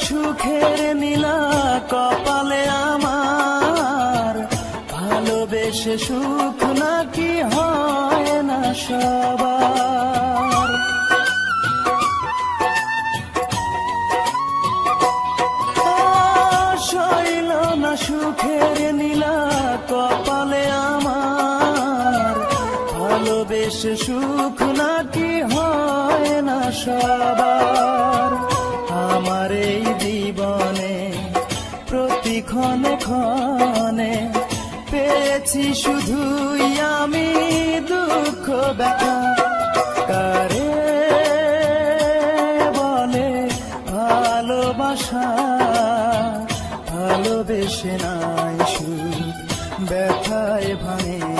সুখের নীলা কপালে আমার, ভালোবেসে সুখ নাকি হয় না সবার। শৈল না সুখের নীলা কপালে আমার, ভালোবেসে সুখ নাকি হয় না সবার। আমার এই জীবনে প্রতি ক্ষণে ক্ষণে পেয়েছি শুধুই আমি দুঃখ ব্যথা। কারে বলে ভালোবাসা, ভালোবেসে নাই সুখ ব্যথায় ভাঙে